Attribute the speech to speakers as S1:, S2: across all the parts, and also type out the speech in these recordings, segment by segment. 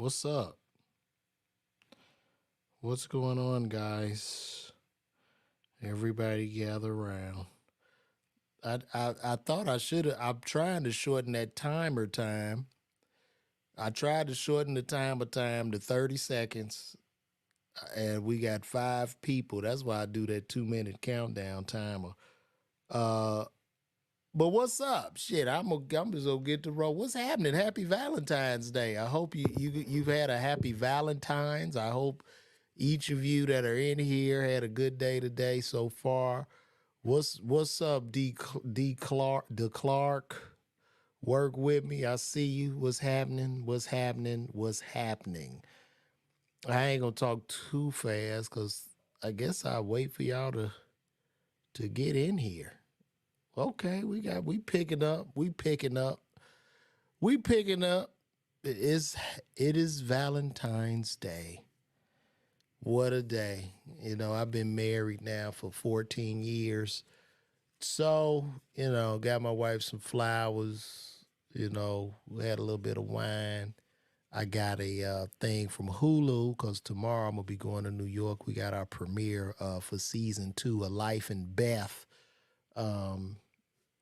S1: What's up? What's going on, guys? Everybody gather around. I thought I should have. I'm trying to shorten that timer time. I tried to shorten the timer time to 30 seconds, and we got five people. That's why I do that 2 minute countdown timer. Uh, but what's up? Shit, I'm just gonna get to roll. What's happening? Happy Valentine's Day. I hope you've had a happy Valentine's. I hope each of you that are in here had a good day today so far. What's up, D Clark? Work with me. I see you. What's happening? What's happening? What's happening? I ain't gonna talk too fast because I guess I'll wait for y'all to get in here. Okay, we picking up. We picking up. It is Valentine's Day. What a day. I've been married now for 14 years. So, got my wife some flowers, we had a little bit of wine. I got a thing from Hulu because tomorrow I'm going to be going to New York. We got our premiere for season two of Life and Beth. Um,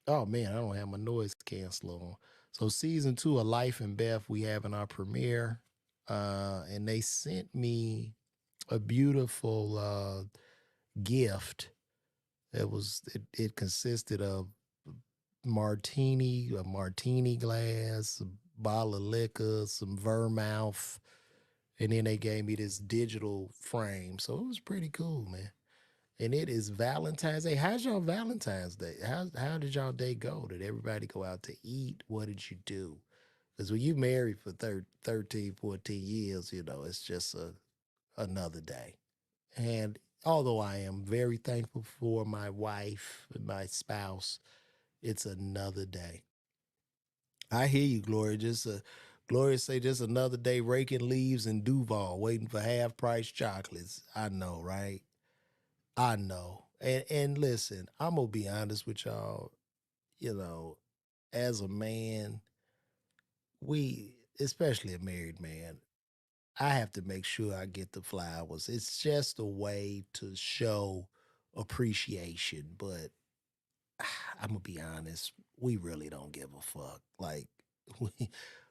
S1: oh, man, I don't have my noise canceler on. So, season two of Life and Beth, we having our premiere. And they sent me a beautiful gift. It consisted of a martini glass, a bottle of liquor, some vermouth, and then they gave me this digital frame. So it was pretty cool, man. And it is Valentine's Day. How's y'all Valentine's Day? How did y'all day go? Did everybody go out to eat? What did you do? Because when you married for 13, 14 years, it's just another day. And although I am very thankful for my wife and my spouse, it's another day. I hear you, Gloria. Gloria say just another day raking leaves in Duval, waiting for half price chocolates. I know, right? I know. And listen, I'm gonna be honest with y'all. You know, as a man, especially a married man, I have to make sure I get the flowers. It's just a way to show appreciation, but I'm gonna be honest, we really don't give a fuck. Like we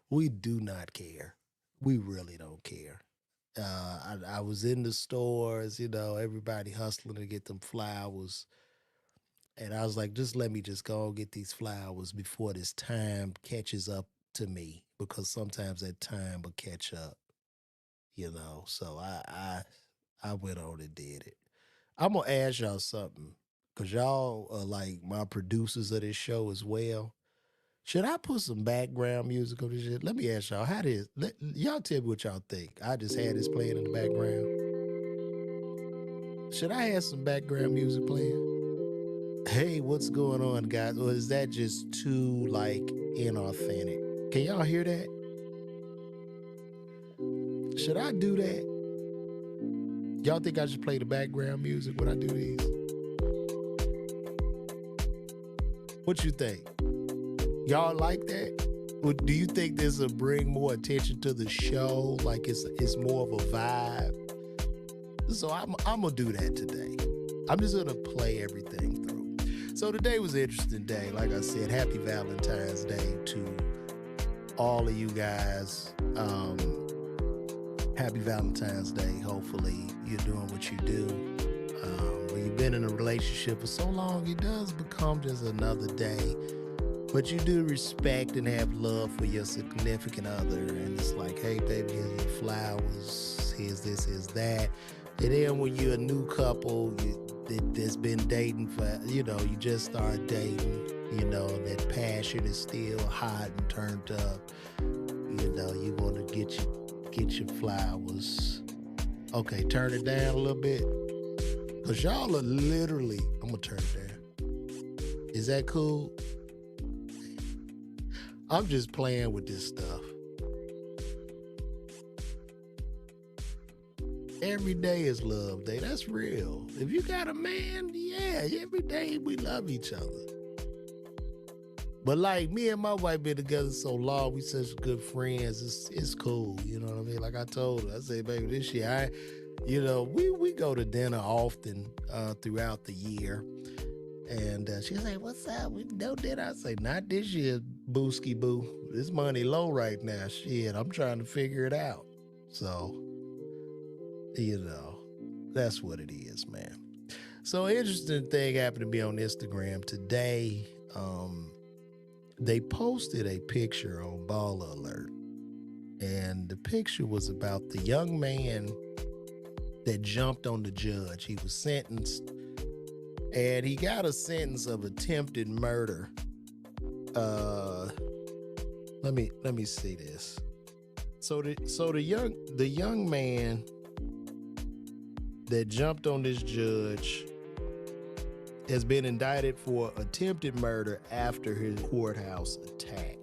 S1: we do not care. We really don't care. I was in the stores, everybody hustling to get them flowers. And I was like, just let me just go and get these flowers before this time catches up to me. Because sometimes that time will catch up. So I went on and did it. I'm gonna ask y'all something. Cause y'all are like my producers of this show as well. Should I put some background music on this shit? Let me ask y'all, how this y'all tell me what y'all think. I just had this playing in the background. Should I have some background music playing? Hey, what's going on, guys? Or is that just too like inauthentic? Can y'all hear that? Should I do that? Y'all think I should play the background music when I do these? What you think? Y'all like that? Do you think this will bring more attention to the show? Like it's more of a vibe? So I'm gonna do that today. I'm just gonna play everything through. So today was an interesting day. Like I said, happy Valentine's Day to all of you guys. Happy Valentine's Day. Hopefully you're doing what you do. When you've been in a relationship for so long, it does become just another day. But you do respect and have love for your significant other. And it's like, hey, baby, here's your flowers. Here's this, here's that. And then when you're a new couple that's been dating you just start dating, that passion is still hot and turned up. You want to get your flowers. Okay, turn it down a little bit. Because y'all are literally, I'm going to turn it down. Is that cool? I'm just playing with this stuff. Every day is love day. That's real. If you got a man, yeah, every day we love each other. But like me and my wife been together so long, we such good friends. It's cool, you know what I mean? Like I told her, I said, baby, this year we go to dinner often throughout the year. And she was like, "What's up? We no dinner." I say, "Not this year, booski boo. This money low right now. Shit, I'm trying to figure it out." So, you know, that's what it is, man. So, interesting thing happened to me on Instagram today. They posted a picture on Baller Alert, and the picture was about the young man that jumped on the judge. He was sentenced, and he got a sentence of attempted murder. Uh, let me see this. So the young man that jumped on this judge has been indicted for attempted murder after his courthouse attack.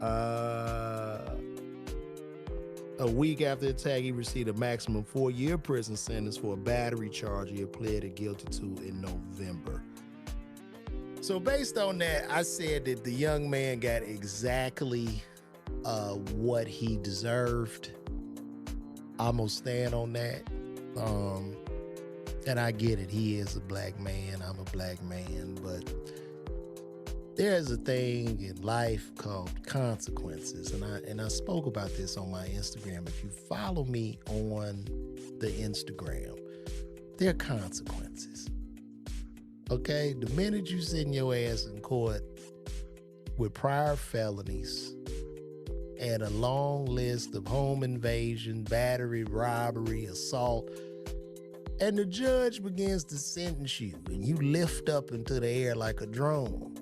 S1: A week after the attack, he received a maximum 4-year prison sentence for a battery charge he had pleaded guilty to in November. So based on that, I said that the young man got exactly what he deserved. I'm gonna stand on that. And I get it. He is a black man. I'm a black man. But there's a thing in life called consequences. And I spoke about this on my Instagram. If you follow me on the Instagram, there are consequences. Okay? The minute you sit in your ass in court with prior felonies and a long list of home invasion, battery, robbery, assault, and the judge begins to sentence you, and you lift up into the air like a drone,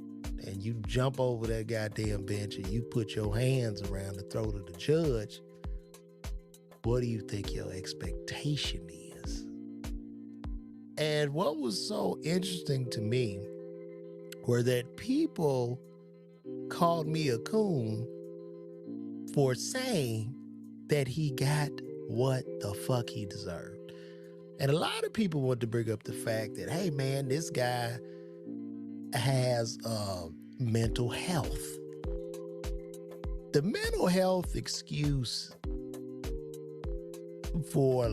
S1: and you jump over that goddamn bench and you put your hands around the throat of the judge, what do you think your expectation is? And what was so interesting to me were that people called me a coon for saying that he got what the fuck he deserved. And a lot of people want to bring up the fact that, hey man, this guy has mental health. The mental health excuse for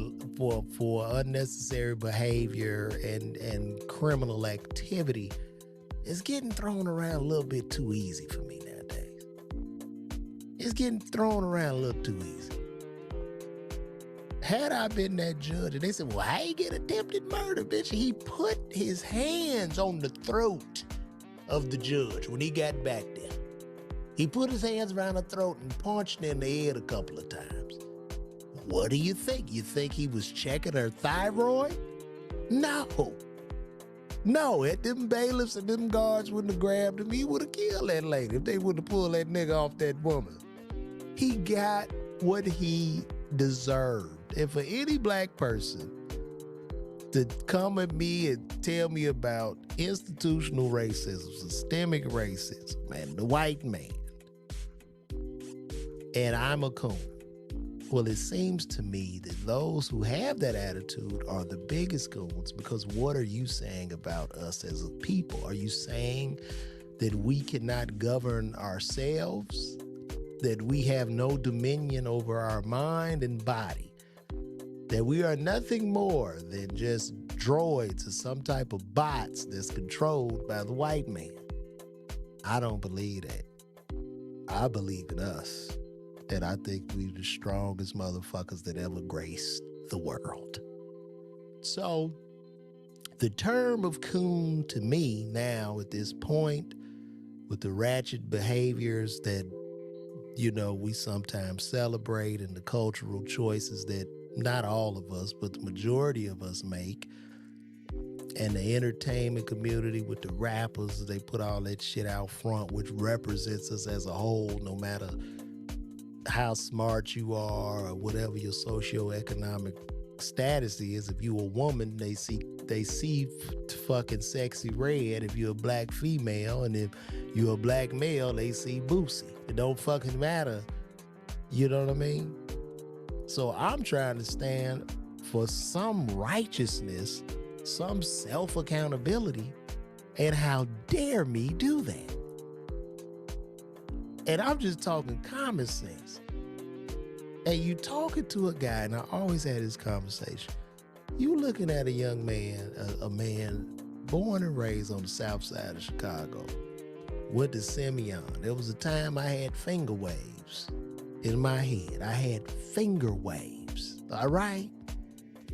S1: unnecessary behavior and criminal activity is getting thrown around a little bit too easy for me nowadays. It's getting thrown around a little too easy. Had I been that judge, and they said, well, how you get attempted murder, bitch? He put his hands on the throat of the judge when he got back there. He put his hands around the throat and punched in the head a couple of times. What do you think? You think he was checking her thyroid? No. No, if them bailiffs and them guards wouldn't have grabbed him, he would have killed that lady if they wouldn't have pulled that nigga off that woman. He got what he deserved. And for any black person to come at me and tell me about institutional racism, systemic racism, man, the white man, and I'm a coon, well, it seems to me that those who have that attitude are the biggest goons, because what are you saying about us as a people? Are you saying that we cannot govern ourselves, that we have no dominion over our mind and body, that we are nothing more than just droids or some type of bots that's controlled by the white man? I don't believe that. I believe in us. And I think we're the strongest motherfuckers that ever graced the world. So the term of coon to me now at this point, with the ratchet behaviors that, you know, we sometimes celebrate, and the cultural choices that not all of us, but the majority of us make, and the entertainment community with the rappers, they put all that shit out front, which represents us as a whole, no matter how smart you are or whatever your socioeconomic status is. If you a woman, they see fucking sexy red. If you're a black female, and if you're a black male, they see Boosie. It don't fucking matter. You know what I mean? So I'm trying to stand for some righteousness, some self-accountability, and how dare me do that? And I'm just talking common sense. And you talking to a guy, and I always had this conversation. You looking at a young man, a man born and raised on the south side of Chicago, went to Simeon. There was a time I had finger waves in my head. I had finger waves. All right?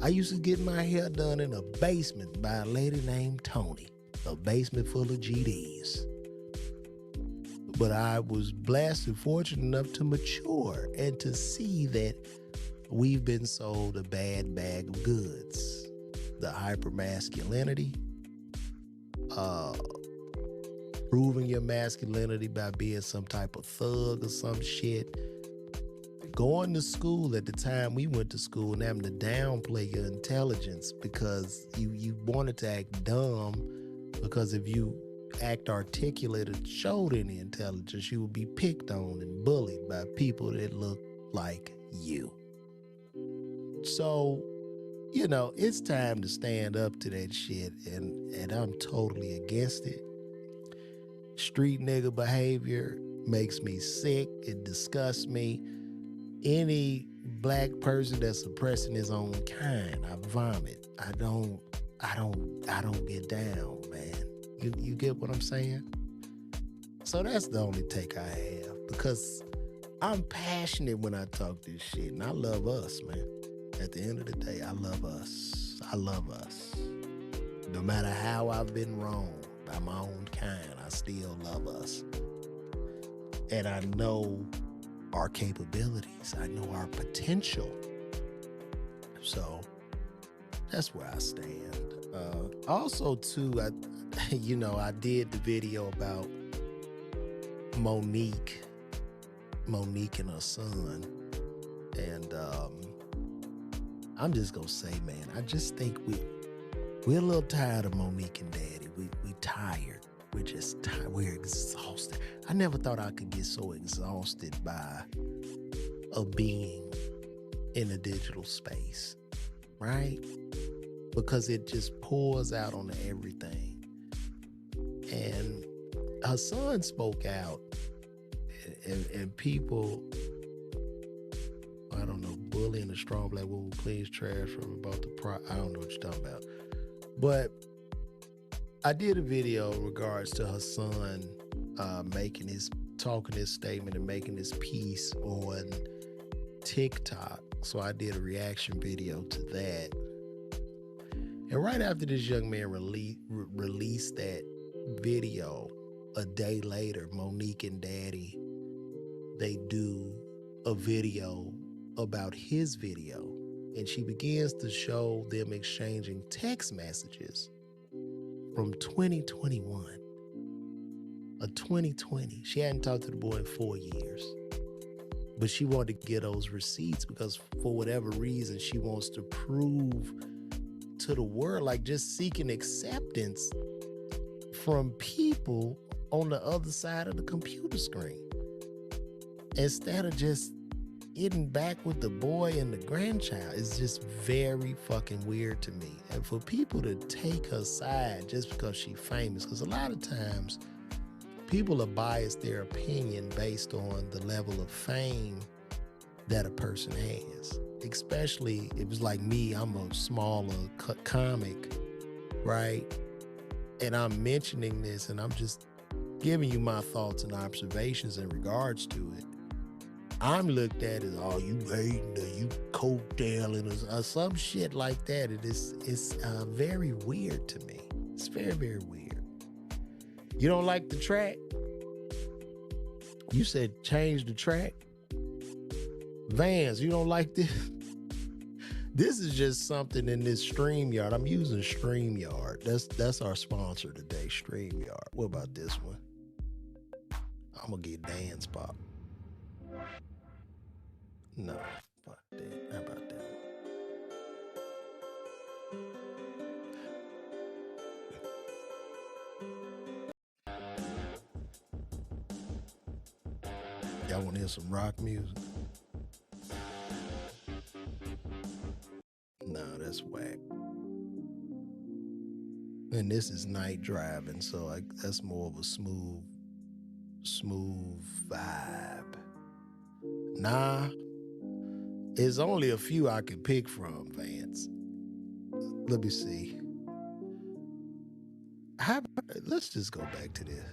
S1: I used to get my hair done in a basement by a lady named Tony, a basement full of GDs. But I was blessed and fortunate enough to mature and to see that we've been sold a bad bag of goods. The hypermasculinity, proving your masculinity by being some type of thug or some shit. Going to school at the time we went to school and having to downplay your intelligence because you wanted to act dumb, because if you act articulate or showed any intelligence, you would be picked on and bullied by people that look like you. So, it's time to stand up to that shit, and I'm totally against it. Street nigga behavior makes me sick. It disgusts me. Any black person that's suppressing his own kind, I vomit. I don't get down, man. You get what I'm saying? So that's the only take I have, because I'm passionate when I talk this shit, and I love us, man. At the end of the day, I love us. I love us. No matter how I've been wronged by my own kind, I still love us. And I know our capabilities. I know our potential. So that's where I stand. Also, too, I did the video about Monique and her son. And I'm just going to say, man, I just think we're a little tired of Monique and Daddy. We tired. We're just tired. We're exhausted. I never thought I could get so exhausted by a being in a digital space, right? Because it just pours out on everything. And her son spoke out, and people, I don't know, bullying a strong black woman who cleans trash from about the I don't know what you're talking about. But I did a video in regards to her son talking his statement and making his piece on TikTok. So I did a reaction video to that. And right after this young man released that video, a day later, Monique and Daddy, they do a video about his video. And she begins to show them exchanging text messages from 2021. A 2020. She hadn't talked to the boy in 4 years. But she wanted to get those receipts because for whatever reason, she wants to prove to the world, like just seeking acceptance from people on the other side of the computer screen. Instead of just getting back with the boy and the grandchild. Is just very fucking weird to me. And for people to take her side just because she's famous, because a lot of times people are biased their opinion based on the level of fame that a person has. Especially if it's like me, I'm a smaller comic, right? And I'm mentioning this and I'm just giving you my thoughts and observations in regards to it. I'm looked at as, oh, you hating, you coattailing, or some shit like that. It's very weird to me. It's very, very weird. You don't like the track? You said change the track? Vans, you don't like this? This is just something in this StreamYard. I'm using StreamYard. That's our sponsor today, StreamYard. What about this one? I'm gonna get dance pop. No, fuck that. How about that one? Y'all want to hear some rock music? No, that's whack. And this is night driving, so that's more of a smooth Smooth vibe. Nah, it's only a few I can pick from, Vance. Let me see. Let's just go back to this.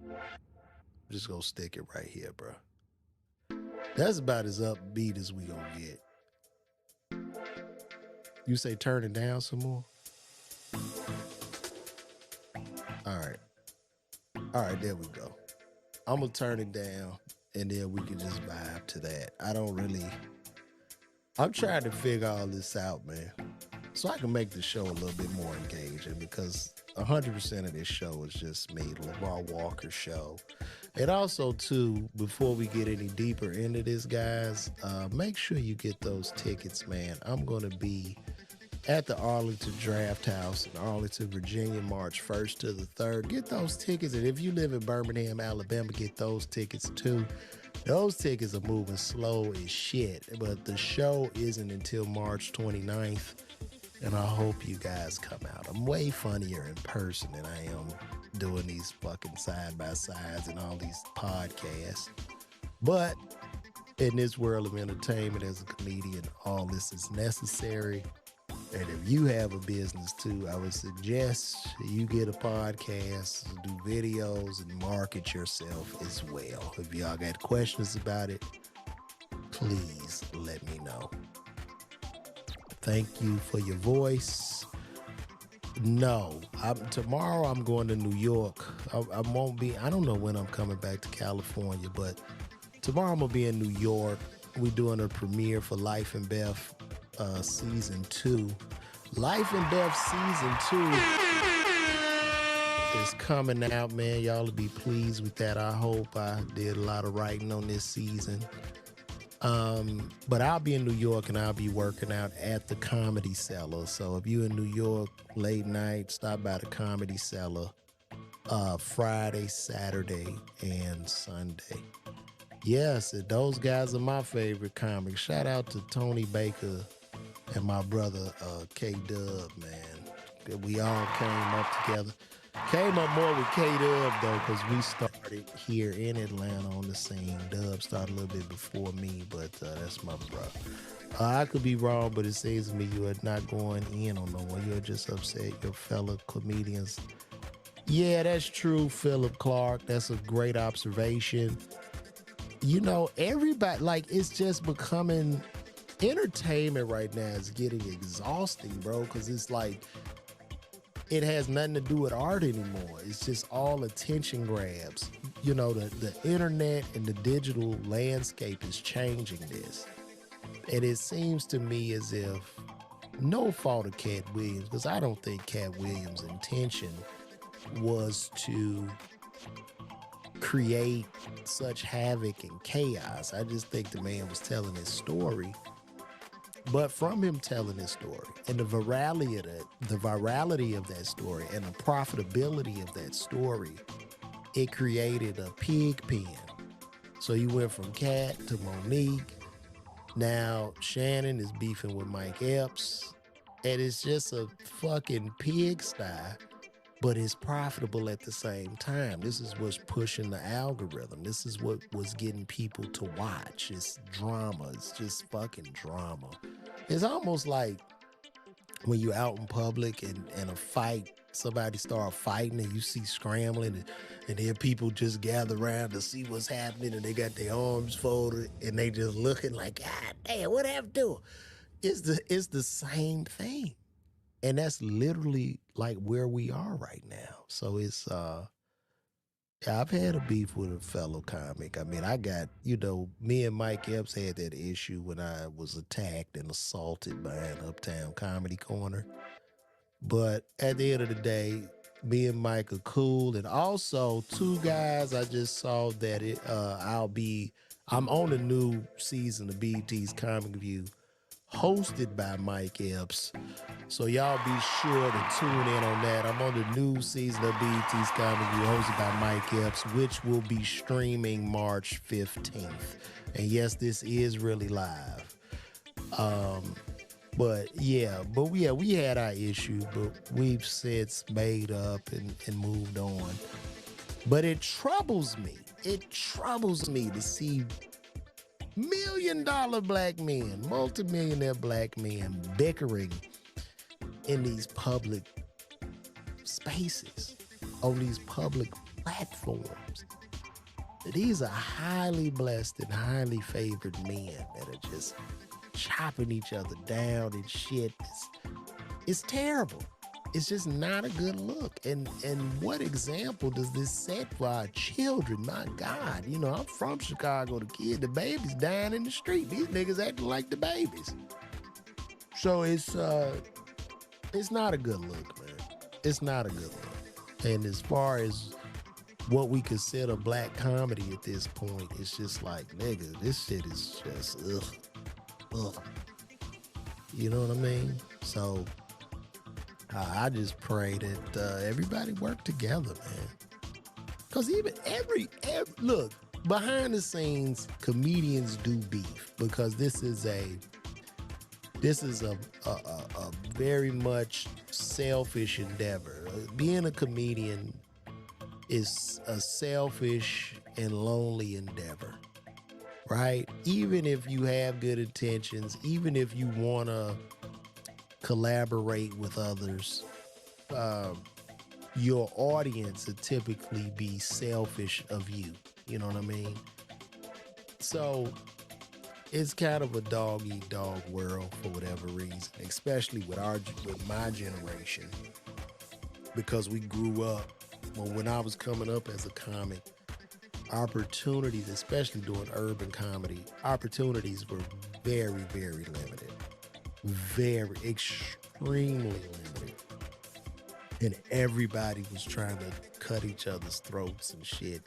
S1: I'm just gonna stick it right here, bro. That's about as upbeat as we gonna get. You say turn it down some more? All right. All right, there we go. I'm gonna turn it down and then we can just vibe to that. I'm trying to figure all this out, man. So I can make the show a little bit more engaging because 100% of this show is just me, LeVar Walker show. And also, too, before we get any deeper into this, guys, make sure you get those tickets, man. I'm going to be at the Arlington Draft House in Arlington, Virginia, March 1st to the 3rd. Get those tickets. And if you live in Birmingham, Alabama, get those tickets, too. Those tickets are moving slow as shit, but the show isn't until March 29th. And I hope you guys come out. I'm way funnier in person than I am doing these fucking side-by-sides and all these podcasts. But in this world of entertainment as a comedian, all this is necessary. And if you have a business too, I would suggest you get a podcast, do videos, and market yourself as well. If y'all got questions about it, please let me know. Thank you for your voice. No, tomorrow I'm going to New York. I won't be, I don't know when I'm coming back to California, but tomorrow I'm going to be in New York. We're doing a premiere for Life and Beth Season 2. Life and Beth Season 2 is coming out, man. Y'all will be pleased with that. I hope. I did a lot of writing on this season. But I'll be in New York and I'll be working out at the Comedy Cellar. So if you're in New York late night, stop by the Comedy Cellar Friday, Saturday, and Sunday. Yes, those guys are my favorite comics. Shout out to Tony Baker and my brother K-Dub, man. We all came up together. Came up more with K-Dub, though, because we started here in Atlanta on the scene. Dub started a little bit before me, but that's my brother. I could be wrong, but it seems to me you are not going in on no one. You're just upset your fellow comedians. Yeah, that's true, Philip Clark. That's a great observation. You know, everybody, like, it's just becoming, entertainment right now is getting exhausting, bro, because it's like, it has nothing to do with art anymore. It's just all attention grabs. You know, the internet and the digital landscape is changing this. And it seems to me as if, no fault of Cat Williams, because I don't think Cat Williams' intention was to create such havoc and chaos. I just think the man was telling his story. But from him telling his story and the virality of that story and the profitability of that story, it created a pig pen. So you went from Cat to Monique. Now Shannon is beefing with Mike Epps. And it's just a fucking pigsty, but it's profitable at the same time. This is what's pushing the algorithm. This is what was getting people to watch. It's drama. It's just fucking drama. It's almost like when you're out in public and a fight, somebody start fighting and you see scrambling and then people just gather around to see what's happening and they got their arms folded and they just looking like, God damn, what happened to them? It's the same thing. And that's literally like where we are right now. So it's I've had a beef with a fellow comic. I mean, I got, me and Mike Epps had that issue when I was attacked and assaulted by an Uptown Comedy Corner. But at the end of the day, me and Mike are cool. And also, two guys, I just saw that I'm on a new season of BET's Comic View, hosted by Mike Epps. So y'all be sure to tune in on that. I'm on the new season of BET's Comic View, hosted by Mike Epps, which will be streaming March 15th. And yes, this is really live. But we had our issue, but we've since made up and moved on. But it troubles me. It troubles me to see $1 million black men, multimillionaire black men bickering in these public spaces, on these public platforms. These are highly blessed and highly favored men that are just chopping each other down and shit. It's terrible. It's just not a good look. And what example does this set for our children? My God, you know, I'm from Chicago, the babies dying in the street. These niggas acting like the babies. So it's not a good look, man. It's not a good look. And as far as what we consider black comedy at this point, it's just like, nigga, this shit is just ugh. You know what I mean? So I just pray that everybody work together, man. Because even every look, behind the scenes, comedians do beef because this is a very much selfish endeavor. Being a comedian is a selfish and lonely endeavor, right? Even if you have good intentions, even if you want to collaborate with others, your audience would typically be selfish of you. You know what I mean? So it's kind of a dog-eat-dog world for whatever reason, especially with my generation, because we grew up. Well, when I was coming up as a comic, opportunities, especially doing urban comedy, opportunities were very, very limited. Very, extremely limited. And everybody was trying to cut each other's throats and shit.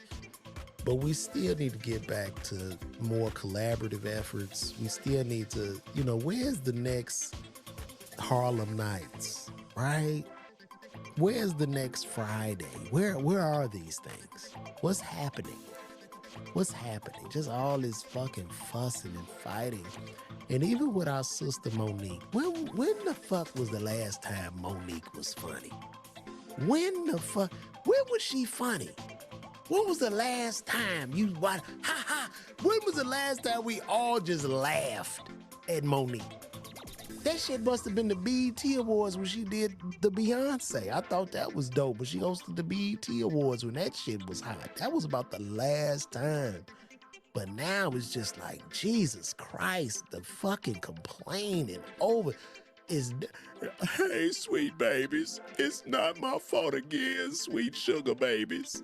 S1: But we still need to get back to more collaborative efforts. We still need to, you know, where's the next Harlem Nights, right? Where's the next Friday? Where are these things? What's happening? What's happening? Just all this fucking fussing and fighting. And even with our sister Monique, when the fuck was the last time Monique was funny? When was she funny? When was the last time you watched, when was the last time we all just laughed at Monique? That shit must have been the BET Awards when she did the Beyonce. I thought that was dope, but she hosted the BET Awards when that shit was hot. That was about the last time. But now it's just like, Jesus Christ, the fucking complaining over is, hey, sweet babies, it's not my fault again, sweet sugar babies.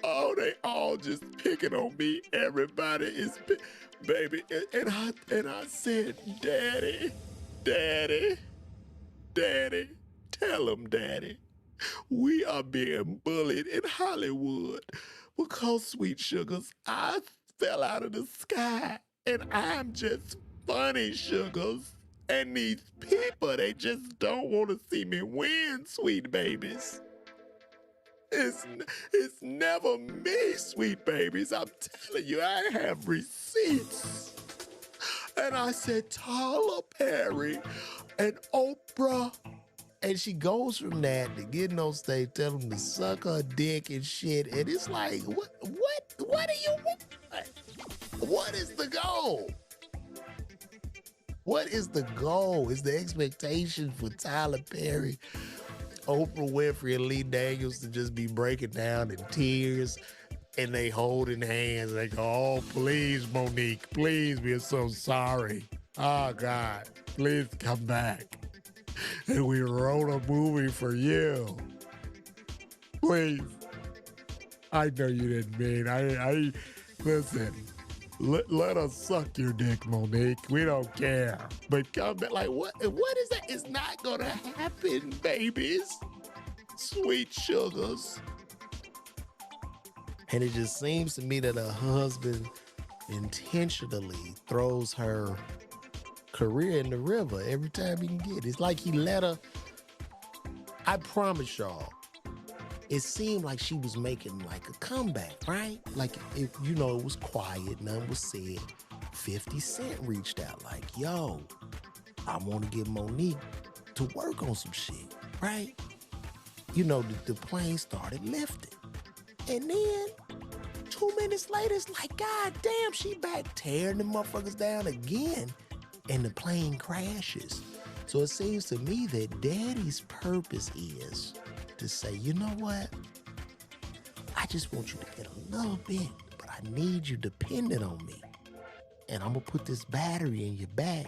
S1: Oh, they all just picking on me. Everybody is, baby. And I said, Daddy, tell them, Daddy, we are being bullied in Hollywood because, sweet sugars, I fell out of the sky and I'm just funny, sugars. And these people, they just don't want to see me win, sweet babies. It's never me, sweet babies. I'm telling you, I have receipts. And I said, Tyler Perry and Oprah. And she goes from that to getting on stage, telling them to suck her dick and shit. And it's like, what do you want? What is the goal? What is the goal? Is the expectation for Tyler Perry, Oprah Winfrey, and Lee Daniels to just be breaking down in tears and they holding hands? They go, oh, please, Monique, please, we're so sorry. Oh, God, please come back. And we wrote a movie for you. Please. I know you didn't mean. Listen, let us suck your dick, Monique. We don't care. But come back, like, what is that? It's not gonna happen, babies. Sweet sugars. And it just seems to me that her husband intentionally throws her career in the river every time he can get it. It's like he let her. I promise y'all, it seemed like she was making like a comeback, right? Like, it was quiet, nothing was said. 50 Cent reached out like, yo, I want to get Monique to work on some shit, right? The plane started lifting. And then 2 minutes later, it's like, God damn, she back tearing the motherfuckers down again. And the plane crashes. So it seems to me that daddy's purpose is to say, you know what? I just want you to get a little bit, but I need you dependent on me. And I'm gonna put this battery in your back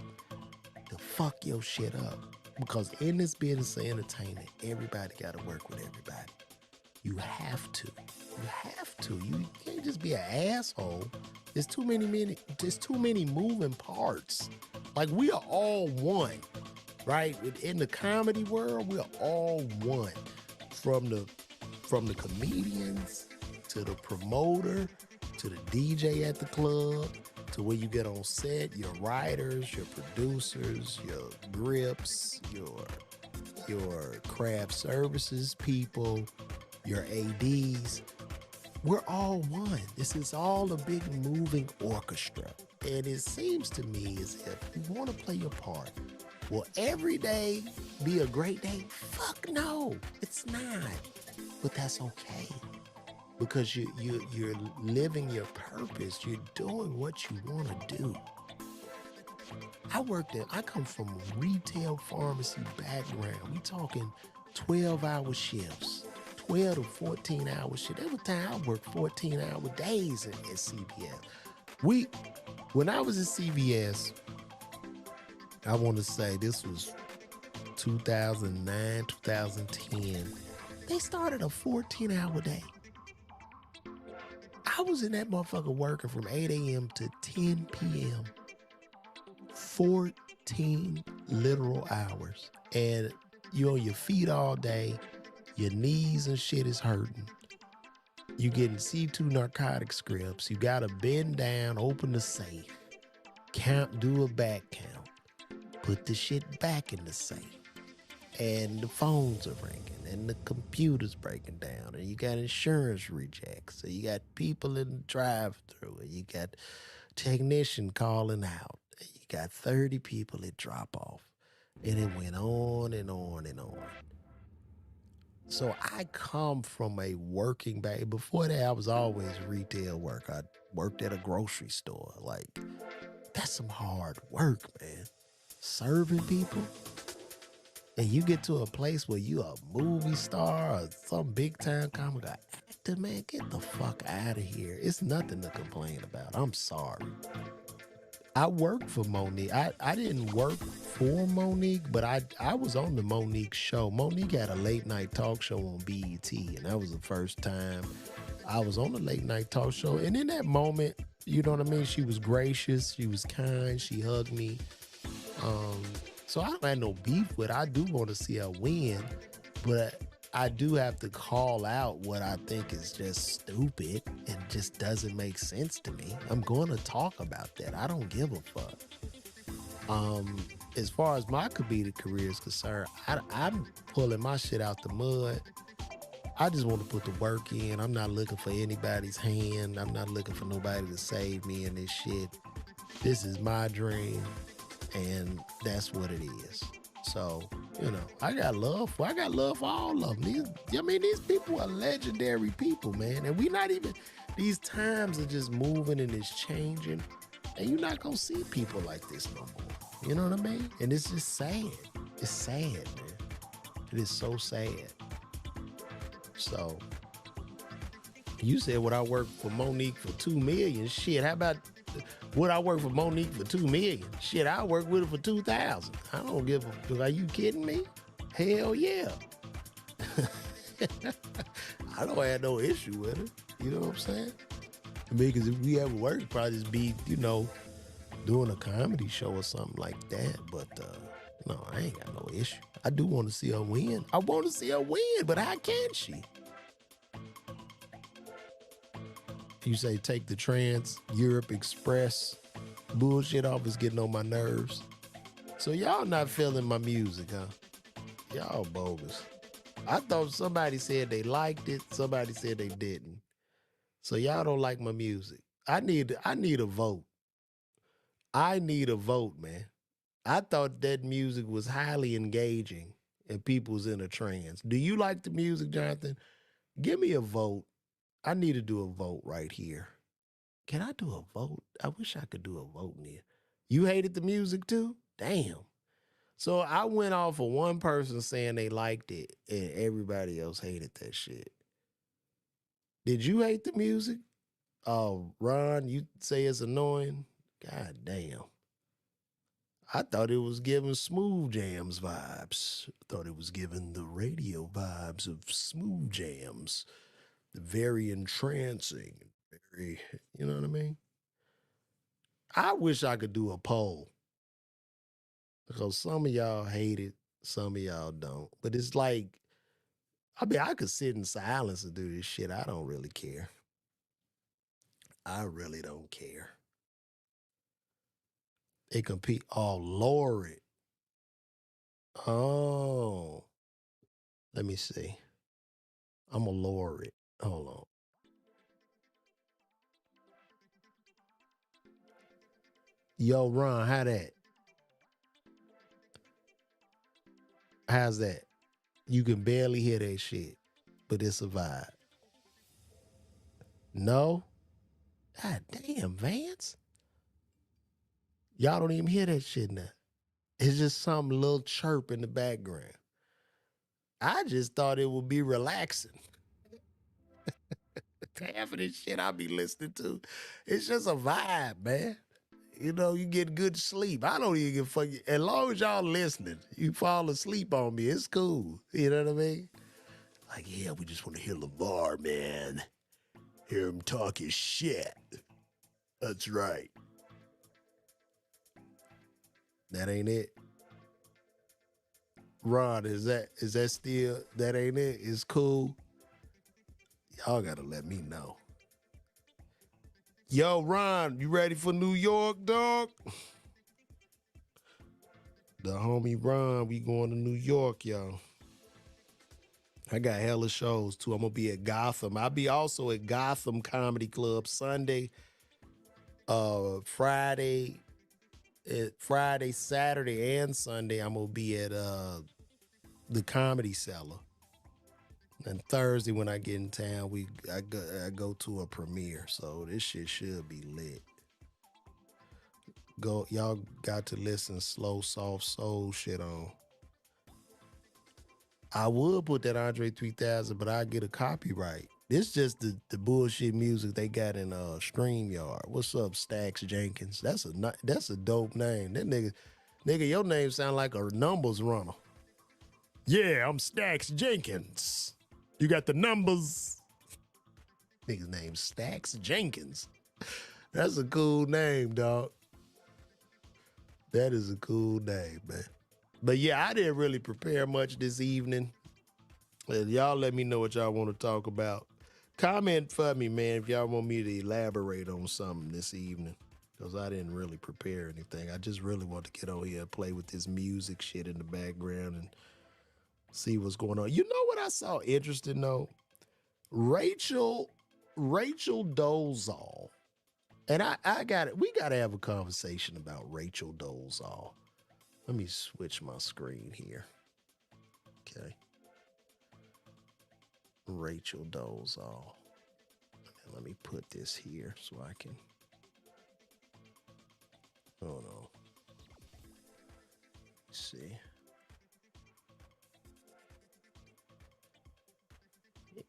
S1: to fuck your shit up. Because in this business of entertainment, everybody gotta work with everybody. You have to. You have to. You can't just be an asshole. There's too many moving parts. Like we are all one, right? In the comedy world, we are all one. From the comedians to the promoter to the DJ at the club to where you get on set, your writers, your producers, your grips, your craft services people, your ADs. We're all one. This is all a big moving orchestra. And it seems to me as if you want to play your part. Will every day be a great day? Fuck no, it's not. But that's okay. Because you're living your purpose. You're doing what you want to do. I come from a retail pharmacy background. We talking 12-hour shifts, 12 to 14-hour shifts. There was time I worked 14-hour days at CVS. When I was at CVS, I want to say this was 2009, 2010. They started a 14-hour day. I was in that motherfucker working from 8 a.m. to 10 p.m. 14 literal hours. And you're on your feet all day. Your knees and shit is hurting. You getting C2 narcotic scripts. You got to bend down, open the safe, do a back count, put the shit back in the safe. And the phones are ringing and the computer's breaking down and you got insurance rejects. So you got people in the drive-thru and you got technician calling out. And you got 30 people that drop off. And it went on and on and on. So I come from a working back. Before that, I was always retail work. I worked at a grocery store. Like, that's some hard work, man. Serving people. And you get to a place where you a movie star or some big time comic actor, man, get the fuck out of here. It's nothing to complain about. I'm sorry. I worked for Monique. I didn't work for Monique, but I was on the Monique show. Monique had a late night talk show on BET, and that was the first time I was on a late night talk show. And in that moment, you know what I mean? She was gracious. She was kind. She hugged me. So I don't have no beef with her. I do want to see her win, but I do have to call out what I think is just stupid and just doesn't make sense to me. I'm going to talk about that. I don't give a fuck. As far as my comedic career is concerned, I'm pulling my shit out the mud. I just want to put the work in. I'm not looking for anybody's hand. I'm not looking for nobody to save me in this shit. This is my dream. And that's what it is. So, you know, I got love for all of them. These people are legendary people, man. And these times are just moving and it's changing. And you're not going to see people like this no more. You know what I mean? And it's just sad. It's sad, man. It is so sad. So, you said, would I work for Monique for $2 million? Shit, how about... Would I work for Monique for $2 million? Shit, I work with her for $2,000. I don't give a. Are you kidding me? Hell yeah. I don't have no issue with her. You know what I'm saying? I mean, because if we ever work, it'd probably just be, doing a comedy show or something like that. But no, I ain't got no issue. I do want to see her win. I want to see her win, but how can she? You say take the Trans Europe Express bullshit off is getting on my nerves. So y'all not feeling my music, huh? Y'all bogus. I thought somebody said they liked it. Somebody said they didn't. So y'all don't like my music. I need a vote. I need a vote, man. I thought that music was highly engaging and people's in a trance. Do you like the music, Jonathan? Give me a vote. I need to do a vote right here. Can I do a vote? I wish I could do a vote in here. You hated the music too? Damn. So I went off of one person saying they liked it and everybody else hated that shit. Did you hate the music? Oh, Ron, you say it's annoying? God damn. I thought it was giving smooth jams vibes. Thought it was giving the radio vibes of smooth jams. Very entrancing. Very, you know what I mean? I wish I could do a poll because some of y'all hate it, some of y'all don't. But it's like, I mean, I could sit in silence and do this shit. I don't really care. I really don't care. They compete. Oh, Lord. Oh, let me see. I'm a lower it. Hold on. Yo, Ron, how that? How's that? You can barely hear that shit, but it's a vibe. No? God damn, Vance. Y'all don't even hear that shit now. It's just some little chirp in the background. I just thought it would be relaxing. Half of this shit I be listening to, it's just a vibe, man. You know, you get good sleep. I don't even give a fuck. As long as y'all listening, you fall asleep on me. It's cool. You know what I mean? Like, yeah, we just want to hear LeVar, man. Hear him talk his shit. That's right. That ain't it. Ron, is that still that ain't it? It's cool. Y'all gotta let me know. Yo, Ron, you ready for New York, dog? The homie Ron, we going to New York, y'all. I got hella shows too. I'm gonna be at Gotham. I'll be also at Gotham Comedy Club Sunday, Friday, Friday, Saturday, and Sunday. I'm gonna be at the Comedy Cellar. And Thursday when I get in town, I go to a premiere. So this shit should be lit. Go, y'all got to listen slow, soft soul shit on. I would put that Andre 3000, but I get a copyright. This just the bullshit music they got in StreamYard. What's up, Stacks Jenkins? That's a dope name. That nigga, your name sound like a numbers runner. Yeah, I'm Stacks Jenkins. You got the numbers. Nigga's name Stacks Jenkins. That's a cool name, dog. That is a cool name, man. But yeah, I didn't really prepare much this evening. Y'all let me know what y'all want to talk about. Comment for me, man, if y'all want me to elaborate on something this evening. Because I didn't really prepare anything. I just really want to get on here and play with this music shit in the background and see what's going on. You know what I saw interesting though? Rachel Dolezal. And I got it. We got to have a conversation about Rachel Dolezal. Let me switch my screen here. Okay. Rachel Dolezal. And let me put this here so I can. Hold on. Let's see.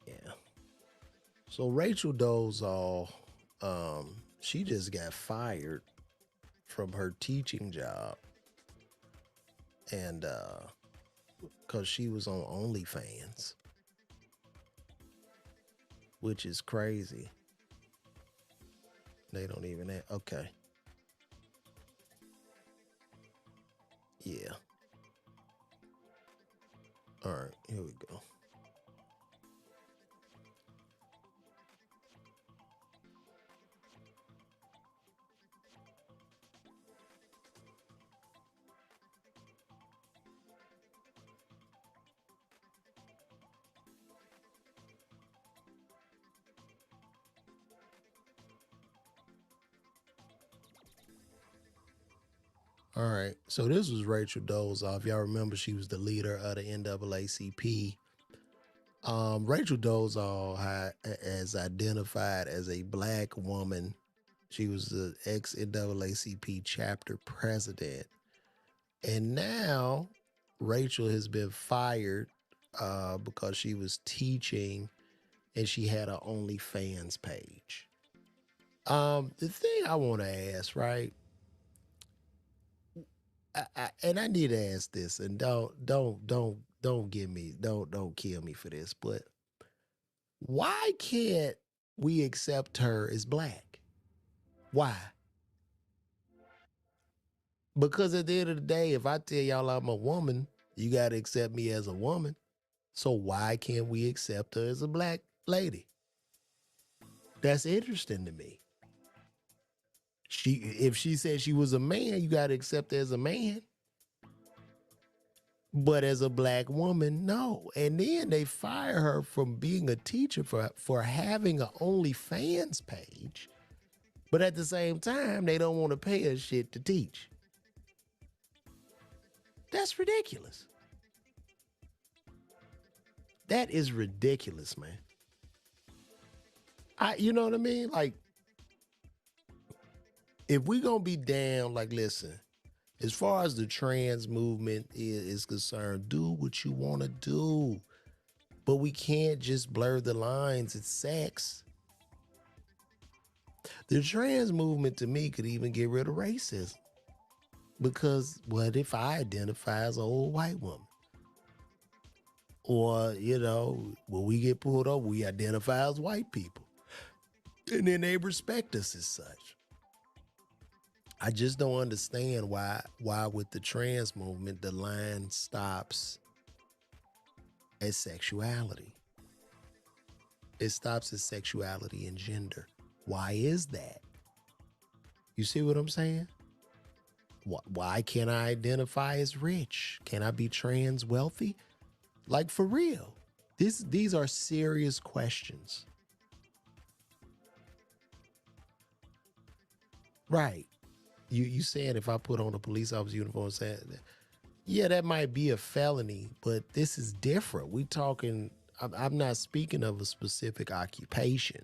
S1: Yeah. So Rachel Dolezal, she just got fired from her teaching job, and because she was on OnlyFans, which is crazy. They don't even have, okay. Yeah. All right, here we go. All right. So this was Rachel Dolezal. If y'all remember, she was the leader of the NAACP. Rachel Dolezal has identified as a black woman. She was the ex NAACP chapter president, and now Rachel has been fired because she was teaching and she had a OnlyFans page. The thing I want to ask, right? And I need to ask this, and don't give me don't kill me for this, but why can't we accept her as black? Why? Because at the end of the day, if I tell y'all I'm a woman, you got to accept me as a woman. So why can't we accept her as a black lady? That's interesting to me. If she said she was a man, you got to accept her as a man. But as a black woman, no. And then they fire her from being a teacher for having an OnlyFans page. But at the same time, they don't want to pay her shit to teach. That's ridiculous. That is ridiculous, man. You know what I mean? Like, if we gonna be down, like, listen, as far as the trans movement is concerned, do what you want to do, but we can't just blur the lines. It's sex. The trans movement to me could even get rid of racism because what if I identify as an old white woman? Or, when we get pulled over, we identify as white people. And then they respect us as such. I just don't understand why with the trans movement the line stops at sexuality. It stops at sexuality and gender. Why is that? You see what I'm saying? Why can't I identify as rich? Can I be trans wealthy? Like, for real. These are serious questions. Right. You said if I put on a police officer uniform and said, yeah, that might be a felony, but this is different. We talking, I'm not speaking of a specific occupation.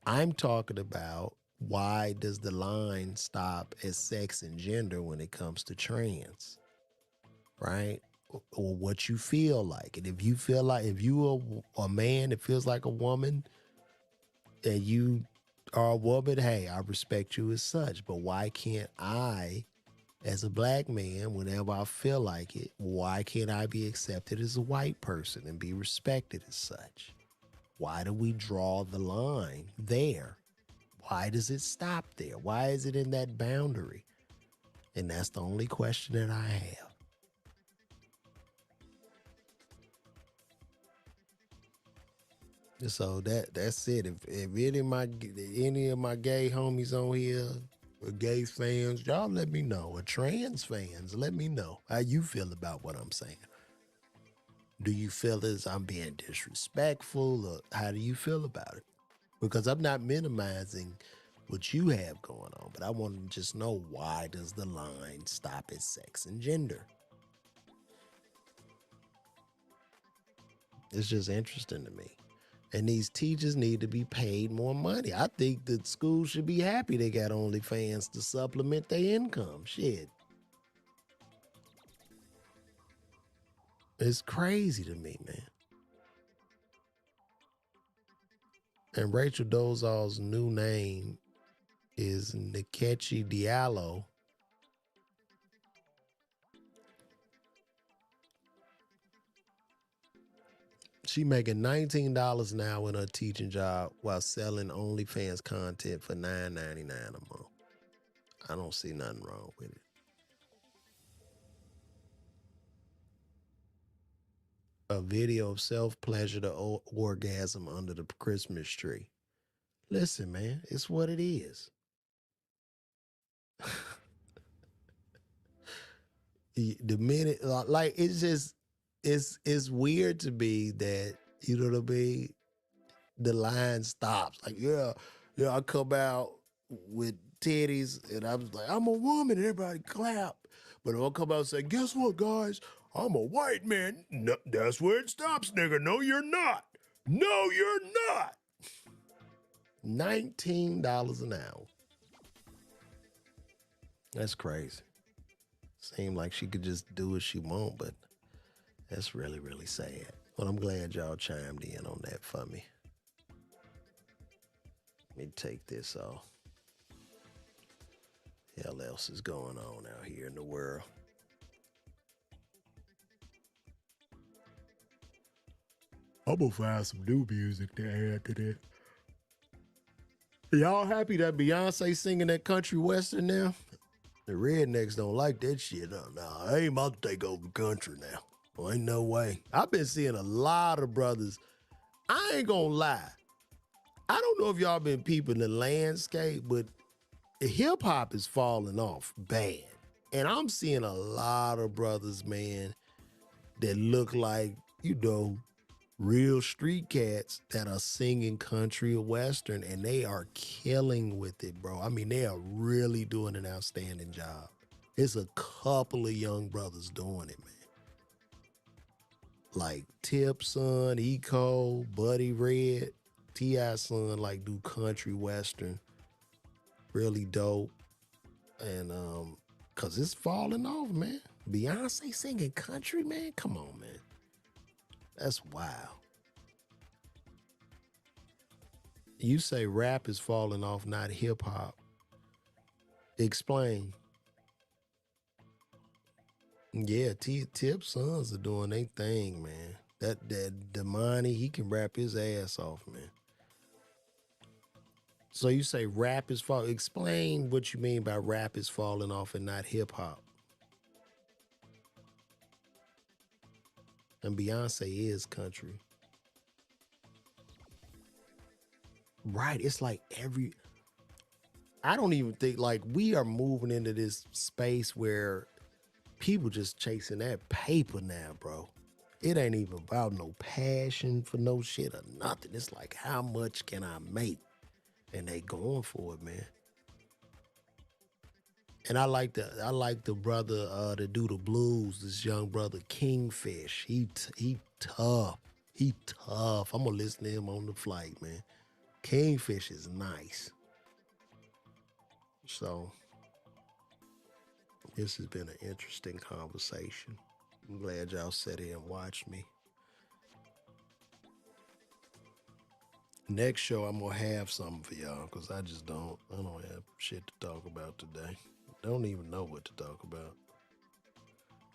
S1: I'm talking about why does the line stop at sex and gender when it comes to trans, right? Or what you feel like. And if you feel like, if you are a man that feels like a woman and you are a woman, hey, I respect you as such. But why can't I, as a black man, whenever I feel like it, why can't I be accepted as a white person and be respected as such? Why do we draw the line there? Why does it stop there? Why is it in that boundary? And that's the only question that I have. So that's it. If any of my gay homies on here, or gay fans, y'all let me know. Or trans fans, let me know how you feel about what I'm saying. Do you feel as I'm being disrespectful, or how do you feel about it? Because I'm not minimizing what you have going on, but I want to just know, why does the line stop at sex and gender? It's just interesting to me. And these teachers need to be paid more money. I think that schools should be happy they got OnlyFans to supplement their income. Shit. It's crazy to me, man. And Rachel Dolezal's new name is Nkechi Diallo. She making $19 an hour in her teaching job while selling OnlyFans content for $9.99 a month. I don't see nothing wrong with it. A video of self-pleasure to orgasm under the Christmas tree. Listen, man, it's what it is. The minute, like, it's just, it's weird to me that, you know what I mean, the line stops. Like, I come out with titties and I'm like, I'm a woman, and everybody clap. But if I come out and say, guess what, guys? I'm a white man. No, that's where it stops, nigga. No, you're not. No, you're not. $19 an hour. That's crazy. Seemed like she could just do what she want, but that's really, really sad. Well, I'm glad y'all chimed in on that for me. Let me take this off. Hell else is going on out here in the world. I'm gonna find some new music to add to that. Y'all happy that Beyonce singing that country western now? The rednecks don't like that shit. Oh, no, I ain't about to take over the country now. Well, ain't no way. I've been seeing a lot of brothers. I ain't gonna lie. I don't know if y'all been peeping the landscape, but hip hop is falling off bad. And I'm seeing a lot of brothers, man, that look like, real street cats that are singing country or western, and they are killing with it, bro. I mean, they are really doing an outstanding job. It's a couple of young brothers doing it, man. Like Tip son, Eco, Buddy Red, T.I. son, like do country western. Really dope. And cause it's falling off, man. Beyonce singing country, man. Come on, man. That's wild. You say rap is falling off, not hip hop. Explain. Yeah, Tip sons are doing their thing, man. That Damani, he can rap his ass off, man. So you say rap is falling. Explain what you mean by rap is falling off and not hip hop. And Beyonce is country. Right. It's like I don't even think, like, we are moving into this space where people just chasing that paper now, bro. It ain't even about no passion for no shit or nothing. It's like, how much can I make? And they going for it, man. And I like the brother that do the blues. This young brother Kingfish. He tough. He tough. I'm gonna listen to him on the flight, man. Kingfish is nice. So this has been an interesting conversation. I'm glad y'all sat here and watched me. Next show I'm gonna have something for y'all because I don't have shit to talk about today. Don't even know what to talk about.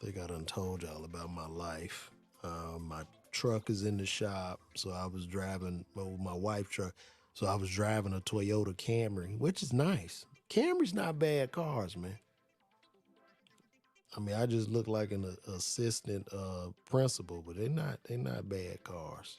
S1: I think I done told y'all about my life. My truck is in the shop, so I was driving my wife's truck. So I was driving a Toyota Camry, which is nice. Camry's not bad cars, man. I mean, I just look like an assistant principal, but they're not bad cars.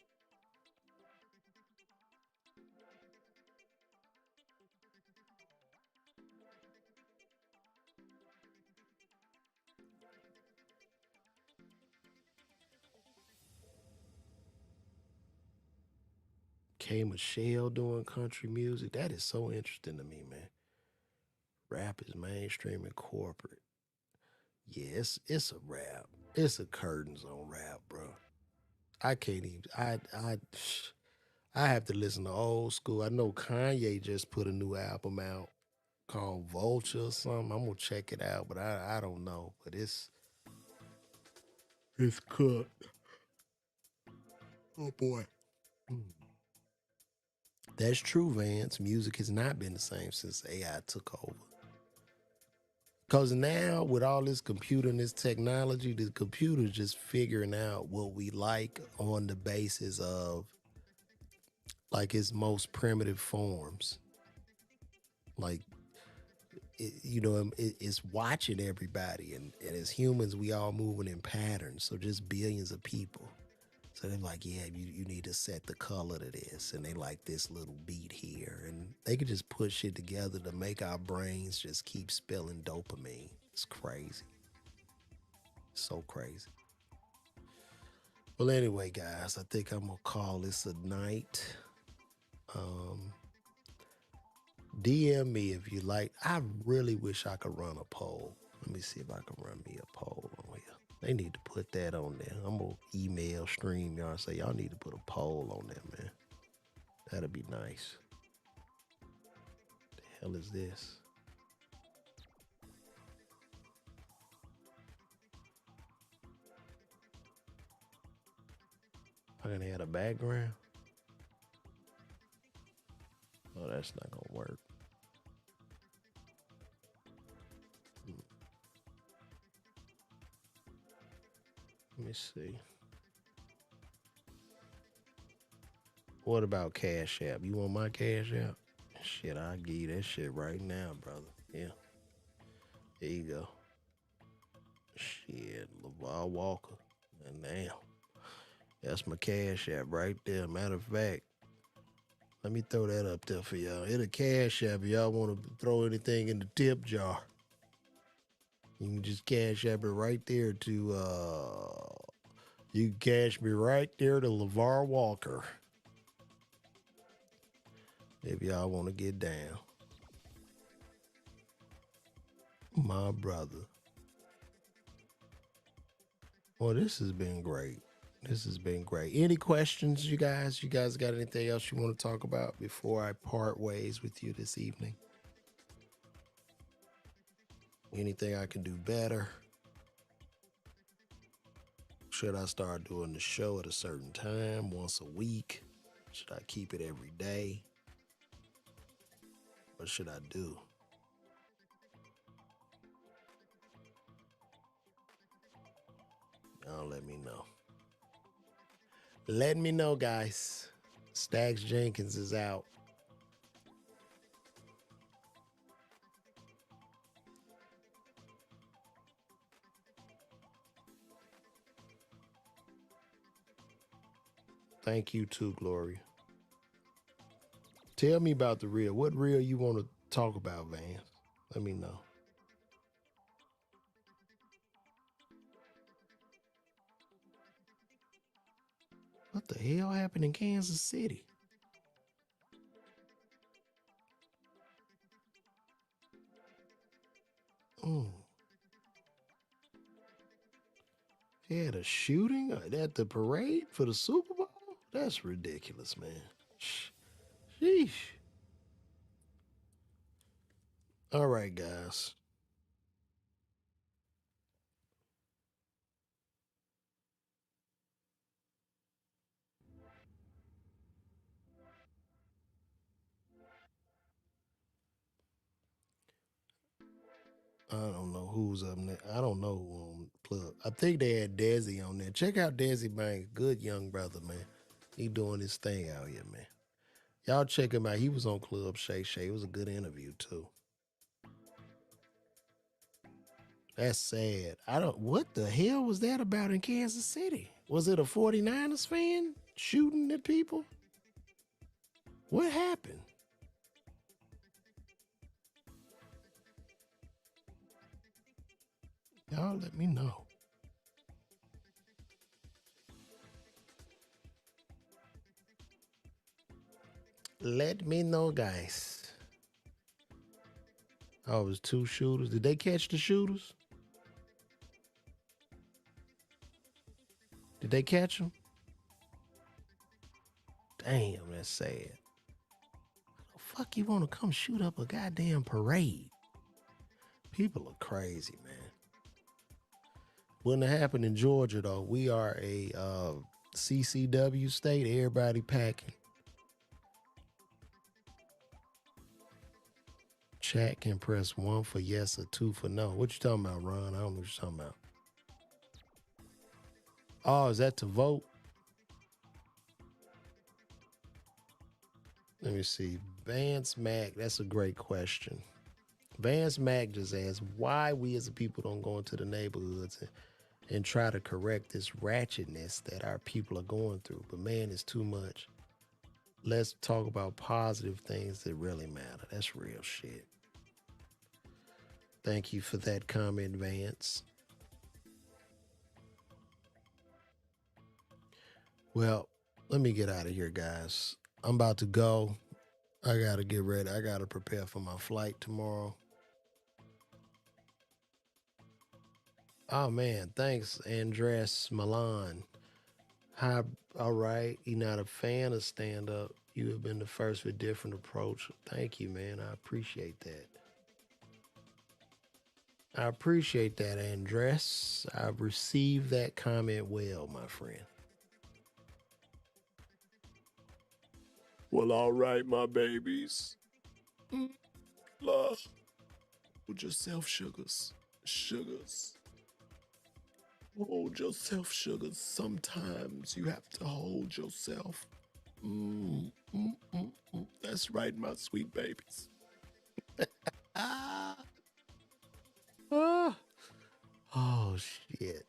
S1: K Michelle doing country music. That is so interesting to me, man. Rap is mainstream and corporate. Yeah, it's a rap. It's a curtains on rap, bro. I can't even. I have to listen to old school. I know Kanye just put a new album out called Vulture or something. I'm gonna check it out, but I don't know. But it's cooked. Oh boy. Mm. That's true, Vance. Music has not been the same since AI took over. Cause now with all this computer and this technology, the computer's just figuring out what we like on the basis of like its most primitive forms. Like it's watching everybody, and as humans, we all moving in patterns. So just billions of people. So they're like, yeah, you need to set the color to this, and they like this little beat here, and they could just put shit together to make our brains just keep spilling dopamine. It's crazy, so crazy. Well, anyway, guys, I think I'm gonna call this a night. Um, DM me if you like. I really wish I could run a poll. Let me see if I can run me a poll on here. They need to put that on there. I'm gonna email stream y'all and say y'all need to put a poll on that, man. That'd be nice. The hell is this? I gonna add a background. Oh, that's not gonna work. Hmm, let me see. What about Cash App? You want my Cash App? Shit, I'll give you that shit right now, brother. Yeah, there you go. Shit, LeVar Walker. And damn, that's my Cash App right there. Matter of fact, let me throw that up there for y'all. Hit a Cash App if y'all want to throw anything in the tip jar. You can just Cash App it right there to you can cash me right there to LeVar Walker. If y'all want to get down. My brother. Well, this has been great. This has been great. Any questions, you guys? You guys got anything else you want to talk about before I part ways with you this evening? Anything I can do better? Should I start doing the show at a certain time, once a week? Should I keep it every day? What should I do? Y'all let me know. Let me know, guys. Stacks Jenkins is out. Thank you too, Gloria. Tell me about the reel. What reel you want to talk about, Vance? Let me know. What the hell happened in Kansas City? Oh, they had a shooting at the parade for the Super Bowl? That's ridiculous, man. Sheesh. All right, guys. I don't know who's up next. I don't know who on Club. I think they had Desi on there. Check out Desi Banks. Good young brother, man. He doing his thing out here, man. Y'all check him out. He was on Club Shay Shay. It was a good interview, too. That's sad. I don't what the hell was that about in Kansas City? Was it a 49ers fan shooting at people? What happened? Y'all let me know. Let me know, guys. Oh, it was two shooters. Did they catch the shooters? Did they catch them? Damn, that's sad. The fuck you want to come shoot up a goddamn parade? People are crazy, man. Wouldn't have happened in Georgia though. We are a CCW state. Everybody packing. Chat can press one for yes or two for no. What you talking about, Ron? I don't know what you're talking about. Oh, is that to vote? Let me see. Vance Mac, that's a great question. Vance Mac just asked why we as a people don't go into the neighborhoods and try to correct this ratchetness that our people are going through. But man, it's too much. Let's talk about positive things that really matter. That's real shit. Thank you for that comment, Vance. Well, let me get out of here, guys. I'm about to go. I gotta get ready. I gotta prepare for my flight tomorrow. Oh man, thanks, Andres Milan. Hi, all right. You're not a fan of stand up. You have been the first with different approach. Thank you, man. I appreciate that. I appreciate that, Andres. I've received that comment well, my friend. Well, all right, my babies. Mm, love. Hold yourself, sugars. Sugars. Hold yourself, sugars. Sometimes you have to hold yourself. That's right, my sweet babies. Ah, ah. Oh, shit.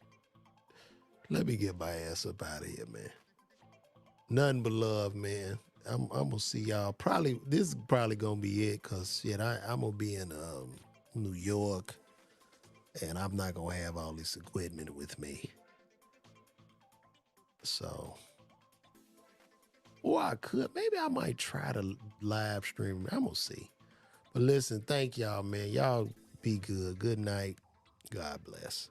S1: Let me get my ass up out of here, man. Nothing but love, man. I'm gonna see y'all. Probably this is probably gonna be it, cause shit, I'm gonna be in New York, and I'm not gonna have all this equipment with me. So, or I could, maybe I might try to live stream. I'm gonna see. But listen, thank y'all, man. Y'all be good. Good night. God bless.